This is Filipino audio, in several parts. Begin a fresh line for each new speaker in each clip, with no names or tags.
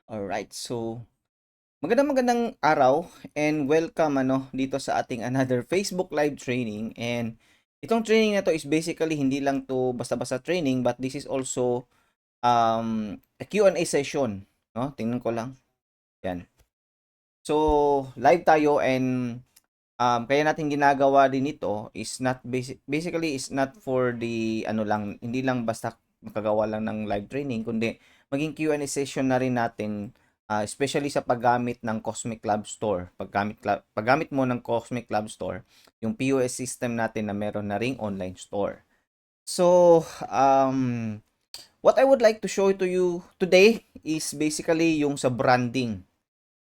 Alright, so magandang araw and welcome dito sa ating another Facebook live training. And itong training na to is basically hindi lang to basta-basta training, but this is also a Q&A session, no? Tingnan ko lang. Yan. So, live tayo and kaya natin ginagawa din ito is not basically is not for the lang, hindi lang basta makagawa lang ng live training, kundi maging Q&A session na rin natin, especially sa paggamit ng Cosmic Lab Store. Paggamit mo ng Cosmic Lab Store, yung POS system natin na meron na ring online store. So, what I would like to show to you today is basically yung sa branding.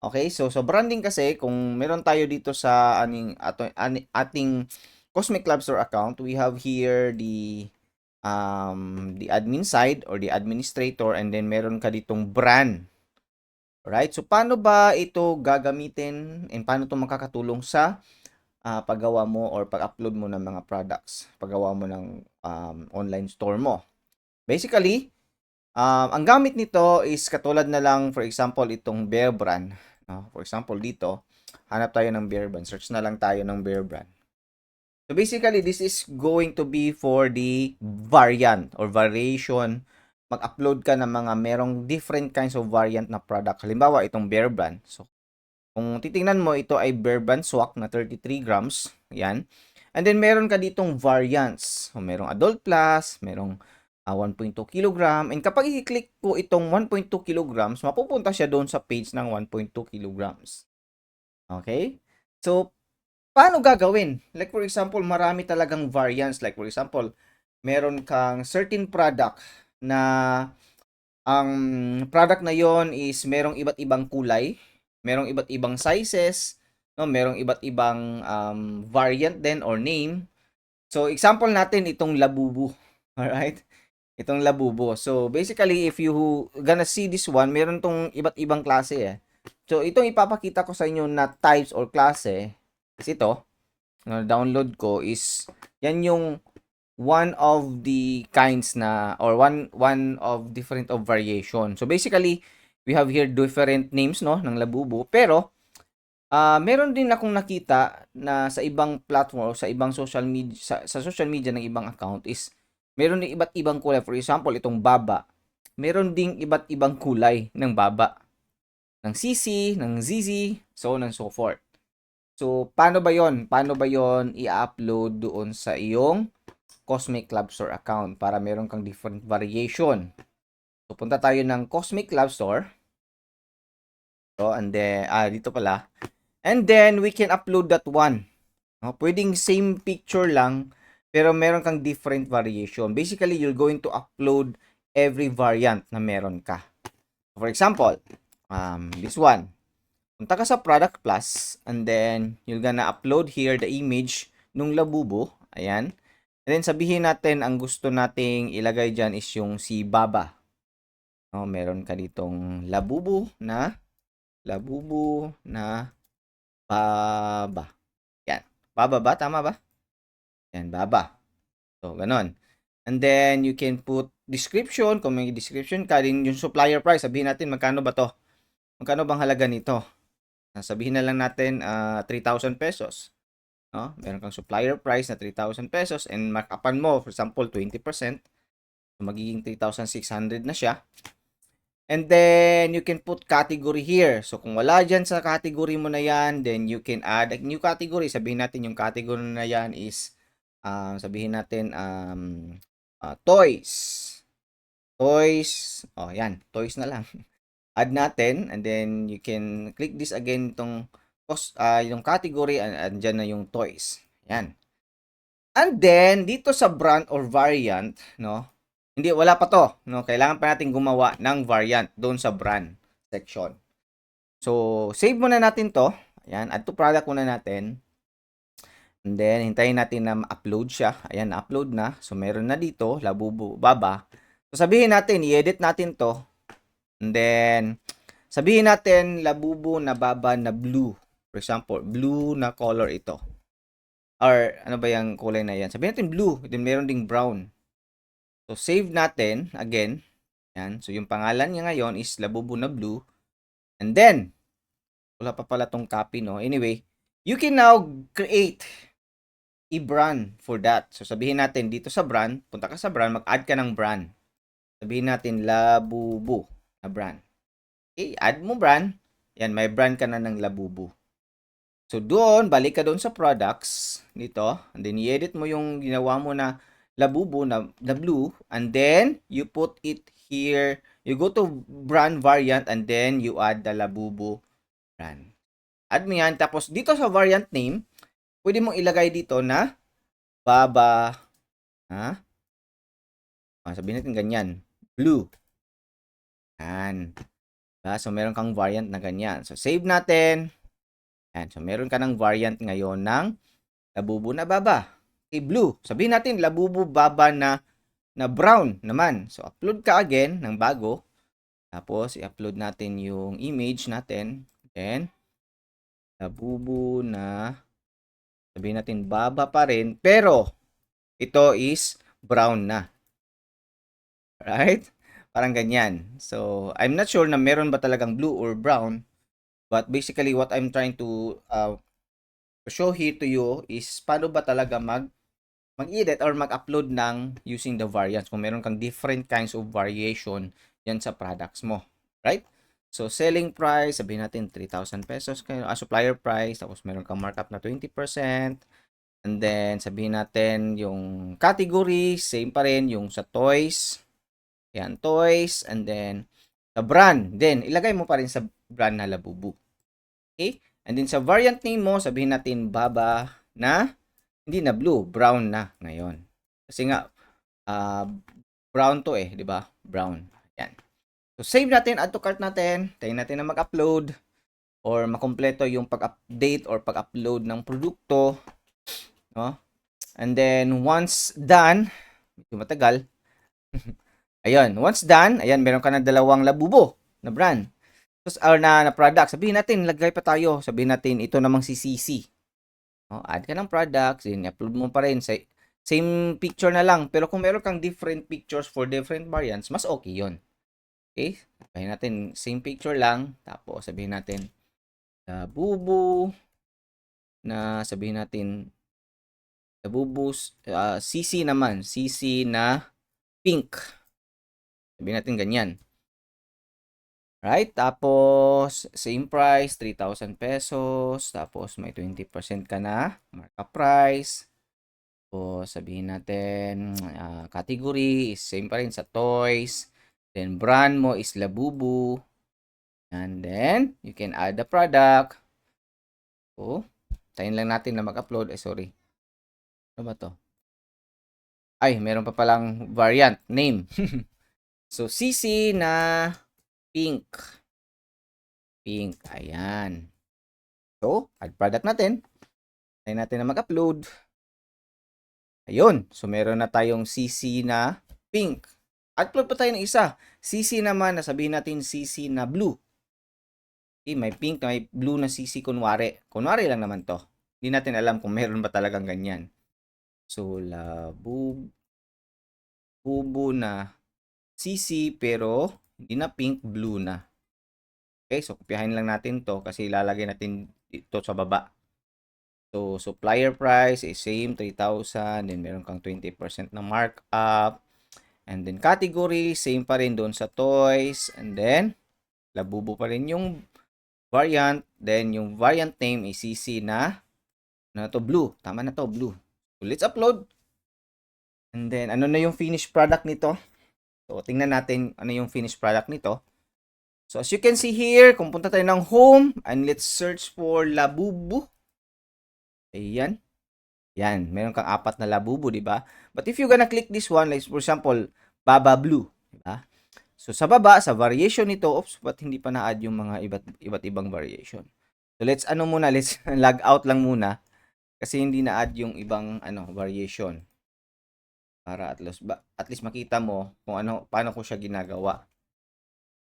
Okay, so sa branding kasi, kung meron tayo dito sa ating Cosmic Lab Store account, we have here the admin side or the administrator, and then meron ka ditong brand. Alright, so paano ba ito gagamitin and paano ito makakatulong sa paggawa mo or pag-upload mo ng mga products, paggawa mo ng online store mo? Basically, ang gamit nito is katulad na lang, for example, itong Bear Brand. For example, dito, hanap tayo ng Bear Brand. Search na lang tayo ng Bear Brand. So basically, this is going to be for the variant or variation. Mag-upload ka ng mga merong different kinds of variant na product. Halimbawa, itong Bear Brand. So, kung titingnan mo, ito ay Bear Brand Swak na 33 grams. Yan. And then, meron ka ditong variants. So, merong Adult Plus, merong 1.2 kg. And kapag i-click ko itong 1.2 kilograms, mapupunta siya doon sa page ng 1.2 kilograms. Okay? So, paano gagawin? Like for example, marami talagang variants. Like for example, meron kang certain product na ang product na yon is merong iba't ibang kulay, merong iba't ibang sizes, no, merong iba't ibang variant din or name. So, example natin itong labubu. Alright? Itong labubo. So, basically, if you gonna see this one, meron tong iba't ibang klase eh. So, itong ipapakita ko sa inyo na types or klase is ito. Na download ko is, yan yung one of the kinds na, or one of different of variation. So, basically, we have here different names, no, ng labubo. Pero, meron din akong nakita na sa ibang platform, sa ibang social media, sa social media ng ibang account is, meron din iba't ibang kulay. For example, itong baba. Meron ding iba't ibang kulay ng baba. Ng CC, ng ZZ, so on and so forth. So, paano ba yon? Paano ba yon i-upload doon sa iyong Cosmic Lab Store account para meron kang different variation? So, punta tayo ng Cosmic Lab Store. So, and then, dito pala. And then, we can upload that one. No? Pwedeng same picture lang, pero meron kang different variation. Basically, you're going to upload every variant na meron ka. For example, this one. Punta ka sa Product Plus, and then, you're gonna upload here the image nung labubo. Ayan. And then, sabihin natin, ang gusto nating ilagay dyan is yung si Baba. No, meron ka ditong labubo na Baba. Yan. Baba ba? Tama ba? Yan, Baba. So, ganon. And then, you can put description. Kung may description ka, din yung supplier price. Sabihin natin, magkano ba to? Magkano bang halaga nito? Sabihin na lang natin, 3,000 pesos. No? Meron kang supplier price na 3,000 pesos and markupan mo, for example, 20%. So, magiging 3,600 na siya. And then, you can put category here. So, kung wala dyan sa category mo na yan, then you can add a new category. Sabihin natin yung category na yan is, sabihin natin, toys. Toys. Oh, yan. Toys na lang. Add natin. And then, you can click this again, itong yung category, and dyan na yung toys. Yan. And then, dito sa brand or variant, no, hindi, wala pa to. No? Kailangan pa natin gumawa ng variant doon sa brand section. So, save muna natin to. Ayan, add to product muna natin. And then, hintayin natin na ma-upload siya. Ayan, na-upload na. So, meron na dito, labubu, baba. So, sabihin natin, i-edit natin to. And then, sabihin natin, labubu na baba na blue. For example, blue na color ito. Or, ano ba yung kulay na yan? Sabihin natin blue. Then, meron ding brown. So, save natin, again. Yan. So, yung pangalan niya ngayon is labubu na blue. And then, wala pa pala tong copy, no? Anyway, you can now create a brand for that. So, sabihin natin dito sa brand, punta ka sa brand, mag-add ka ng brand. Sabihin natin Labubu na brand. Okay, add mo brand. Yan, may brand ka na ng Labubu. So, doon, balik ka doon sa products dito. And then, i-edit mo yung ginawa mo na Labubu na blue. And then, you put it here. You go to brand variant and then you add the Labubu brand. Add mo yan. Tapos, dito sa variant name, pwede mong ilagay dito na Baba. Ha? Sabihin natin ganyan. Blue. Yan. So, meron kang variant na ganyan. So, save natin. Yan. So, meron ka ng variant ngayon ng Labubu na Baba. Okay, blue. Sabihin natin, Labubu Baba na brown naman. So, upload ka again ng bago. Tapos, i-upload natin yung image natin. Then, Labubu na, sabihin natin, Baba pa rin. Pero, ito is brown na. Right? Parang ganyan. So, I'm not sure na meron ba talagang blue or brown. But basically, what I'm trying to show here to you is paano ba talaga mag-edit or mag-upload ng using the variants. Kung meron kang different kinds of variation yan sa products mo. Right? So, selling price, sabihin natin 3,000 pesos. Supplier price, tapos meron kang markup na 20%. And then, sabihin natin yung category, same pa rin yung sa toys. Yan, toys. And then, sa brand. Then, ilagay mo pa rin sa brand na Labubu. Okay? And then, sa variant name mo, sabihin natin Baba na, hindi na blue, brown na ngayon. Kasi nga, brown to di ba? Brown. Yan. So, save natin, add to cart natin. Tayo natin na mag-upload or makompleto yung pag-update or pag-upload ng produkto. No? And then, once done, medyo matagal. Ayun, once done, ayan, meron ka na dalawang Labubu na brand. Or na product. Sabihin natin, lagay pa tayo. Sabihin natin, ito namang si CC. No? Add ka ng products, upload mo pa rin. Same picture na lang. Pero kung meron kang different pictures for different variants, mas okay yun. Okay? Sabihin natin, same picture lang. Tapos, sabihin natin, Labubu na, sabihin natin, Labubu, CC naman. CC na pink. Sabihin natin ganyan. Right? Tapos, same price, 3,000 pesos. Tapos, may 20% ka na. Markup price. O, sabihin natin, category is same pa rin sa toys. Then, brand mo is Labubu. And then, you can add the product. O, tayin lang natin na mag-upload. Sorry. Ano ba to? Ay, meron pa palang variant. Name. So, CC na pink. Pink. Ayan. So, add product natin. Tayin natin na mag-upload. Ayun. So, meron na tayong CC na pink. Upload pa tayo ng isa. CC naman, sabihin natin CC na blue. Okay, may pink, may blue na CC kunwari. Kunwari lang naman to. Hindi natin alam kung meron ba talagang ganyan. So, Labubu na CC pero hindi na pink, blue na. Okay, so kopyahin lang natin to kasi ilalagay natin ito sa baba. So, supplier price is same, 3,000. Then, meron kang 20% na markup. And then, category, same pa rin doon sa toys. And then, Labubu pa rin yung variant. Then, yung variant name is CC na to blue. Tama na to, blue. So, let's upload. And then, ano na yung finished product nito? So, tingnan natin ano yung finished product nito. So, as you can see here, kung punta tayo ng home, and let's search for Labubu. Ayan. Yan, meron kang 4 na Labubu, di ba? But if you're gonna click this one, like for example, Baba Blue, di ba? So, sa baba, sa variation nito, ba't hindi pa na-add yung mga iba't ibang variation? So, let's log out lang muna kasi hindi na-add yung ibang variation. Para at least makita mo kung paano ko siya ginagawa.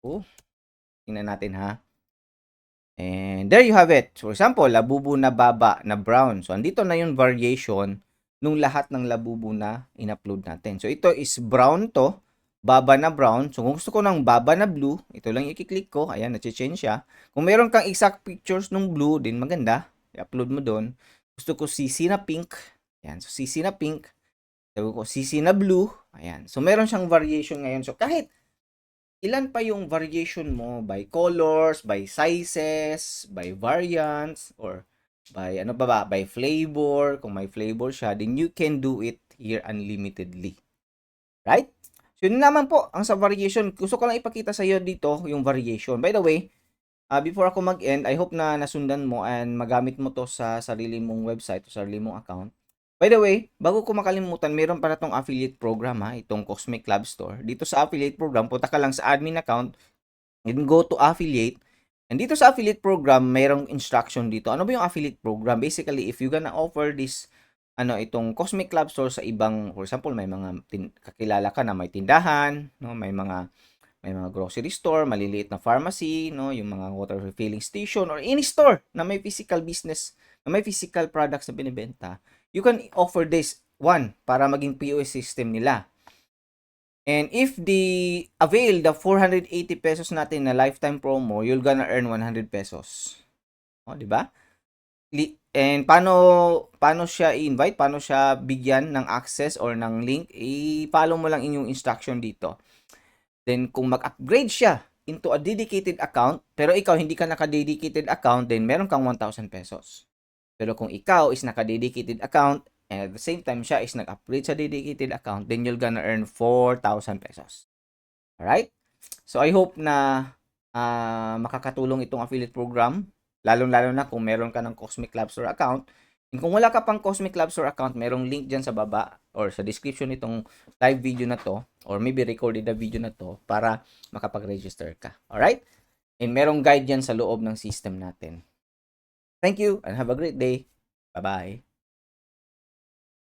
So, tingnan natin ha. And there you have it. For example, Labubu na Baba na brown. So, andito na yung variation nung lahat ng Labubu na in-upload natin. So, ito is brown to. baba na brown. So, kung gusto ko ng baba na blue, ito lang i-click ko. Ayan, na-change siya. Kung meron kang exact pictures ng blue, din maganda. I-upload mo doon. Gusto ko CC na pink. Ayan, so CC na pink. Sabi ko, CC na blue. Ayan. So, meron siyang variation ngayon. So, kahit ilan pa yung variation mo by colors, by sizes, by variants, or by ano ba, by flavor. Kung may flavor siya, then you can do it here unlimitedly. Right? So, yun naman po ang sa variation. Gusto ko lang ipakita sa iyo dito yung variation. By the way, before ako mag-end, I hope na nasundan mo and magamit mo to sa sarili mong website o sarili mong account. By the way, bago ko makalimutan, meron para tong affiliate program itong Cosmic Club Store. Dito sa affiliate program, punta ka lang sa admin account, and go to affiliate. And dito sa affiliate program, mayroong instruction dito. Ano ba yung affiliate program? Basically, if you gonna offer this itong Cosmic Club Store sa ibang, for example, may mga kakilala ka na may tindahan, no, may mga grocery store, maliliit na pharmacy, no, yung mga water refilling station or any store na may physical business, na may physical products na binibenta. You can offer this one para maging POS system nila. And if the avail the 480 pesos natin na lifetime promo, you're gonna earn 100 pesos. O, di ba? And paano siya i-invite? Paano siya bigyan ng access or ng link? I-follow mo lang inyong instruction dito. Then, kung mag-upgrade siya into a dedicated account, pero ikaw hindi ka naka-dedicated account, then meron kang 1,000 pesos. Pero kung ikaw is naka-dedicated account, and at the same time siya is nag-upgrade sa dedicated account, then you're gonna earn 4,000 pesos. Alright? So, I hope na makakatulong itong affiliate program, lalong-lalo na kung meron ka ng Cosmic Club Store account. And kung wala ka pang Cosmic Club Store account, merong link dyan sa baba or sa description nitong live video na to, or maybe recorded na video na to, para makapag-register ka. Alright? And merong guide dyan sa loob ng system natin. Thank you and have a great day. Bye-bye.